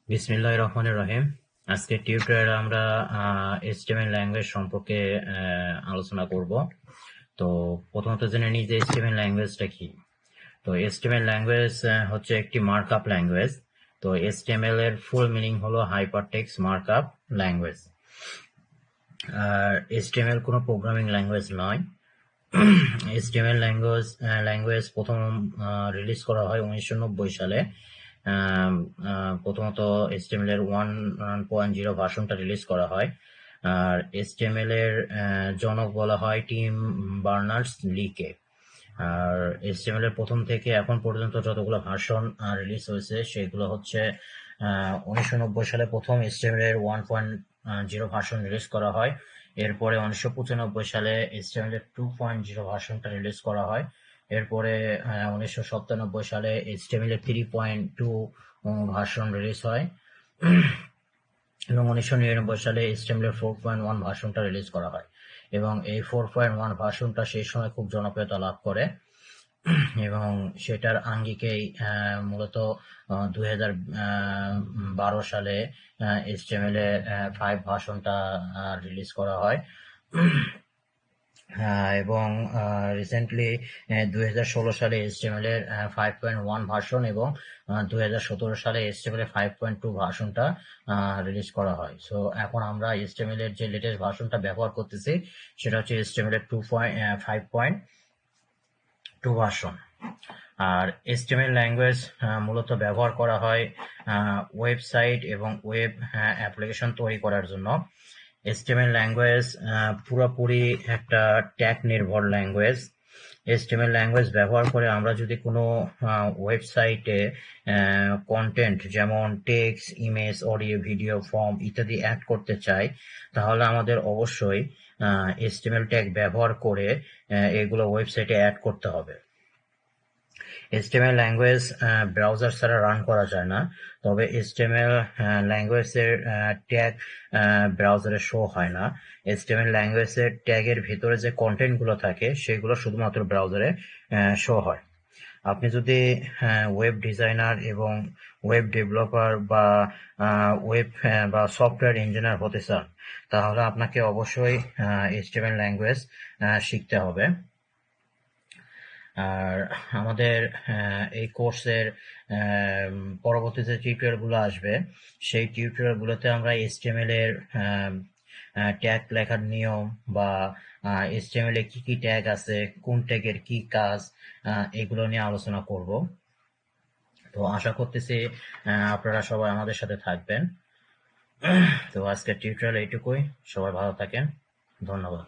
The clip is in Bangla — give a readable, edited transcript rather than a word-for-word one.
বিসমিল্লাহির রহমানির রহিম। আজকে টিউটোরিয়ালে আমরা HTML ল্যাঙ্গুয়েজ সম্পর্কে আলোচনা করব। তো প্রথমত জেনে নিই যে HTML ল্যাঙ্গুয়েজটা কি। তো HTML ল্যাঙ্গুয়েজ হচ্ছে একটি মার্কআপ ল্যাঙ্গুয়েজ। তো HTML এর ফুল মিনিং হলো হাইপারটেক্সট মার্কআপ ল্যাঙ্গুয়েজ। আর HTML কোনো প্রোগ্রামিং ল্যাঙ্গুয়েজ নয়। HTML ল্যাঙ্গুয়েজ প্রথম রিলিজ করা হয় 1990 সালে। প্রথমত HTML এর 1.0 ভার্সনটা রিলিজ করা হয়। আর HTML এর জনক বলা হয় টিম বার্নার্স-লিকে। আর HTML এর প্রথম থেকে এখন পর্যন্ত যতগুলো ভার্সন রিলিজ হয়েছে সেগুলো হচ্ছে 1990 সালে প্রথম HTML এর 1.0 ভার্সন রিলিজ করা হয়। এরপরে 1995 সালে HTML এর 2.0 ভার্সনটা রিলিজ করা হয়। এরপরে 1997 সালে HTML এর 3.2 ভার্সন রিলিজ হয় এবং 1999 সালে HTML এর 4.1 ভার্সনটা রিলিজ করা হয় এবং এই 4.1 ভার্সনটা সেই সময় খুব জনপ্রিয়তা লাভ করে এবং সেটার আঙ্গিকেই মূলত 2012 সালে HTML এর 5 ভার্সনটা রিলিজ করা হয় এবং রিসেন্টলি 2016 সালে HTML এর 5.1 ভার্সন এবং 2017 সালে HTML এর 5.2 ভার্সনটা রিলিজ করা হয়। সো এখন আমরা HTML এর যে লেটেস্ট ভার্সনটা ব্যবহার করতেছি সেটা হচ্ছে HTML এর 5.2 ভার্সন। আর HTML ল্যাঙ্গুয়েজ মূলত ব্যবহার করা হয় ওয়েবসাইট এবং ওয়েব অ্যাপ্লিকেশন তৈরি করার জন্য। HTML ল্যাঙ্গুয়েজ পুরোপুরি একটা ট্যাগ নির্ভর ল্যাঙ্গুয়েজ। HTML ল্যাঙ্গুয়েজ ব্যবহার করে আমরা যদি কোনো ওয়েবসাইটে কন্টেন্ট যেমন text, image, audio, video, form ইত্যাদি অ্যাড করতে চাই তাহলে আমাদের অবশ্যই HTML ট্যাগ ব্যবহার করে এগুলো ওয়েবসাইটে অ্যাড করতে হবে। HTML ল্যাঙ্গুয়েজ ব্রাউজার ছাড়া রান করা যায় না, তবে HTML ল্যাঙ্গুয়েজের ট্যাগ ব্রাউজারে শো হয় না। HTML ল্যাঙ্গুয়েজের ট্যাগের ভিতরে যে কন্টেন্টগুলো থাকে সেগুলো শুধুমাত্র ব্রাউজারে শো হয়। আপনি যদি ওয়েব ডিজাইনার এবং ওয়েব ডেভেলপার বা ওয়েব বা সফটওয়্যার ইঞ্জিনিয়ার হতে চান তাহলে আপনাকে অবশ্যই HTML ল্যাঙ্গুয়েজ শিখতে হবে। আর আমাদের এই কোর্সের পরবর্তী যে টিউটোরিয়ালগুলো আসবে সেই টিউটোরিয়ালগুলোতে আমরা HTML এর ট্যাগ লেখার নিয়ম বা HTML এ কি কি ট্যাগ আছে, কোন ট্যাগের কি কাজ, এগুলো নিয়ে আলোচনা করব। তো আশা করতেছি আপনারা সবাই আমাদের সাথে থাকবেন। তো আজকের টিউটোরিয়াল এইটুকুই। সবাই ভালো থাকেন। ধন্যবাদ।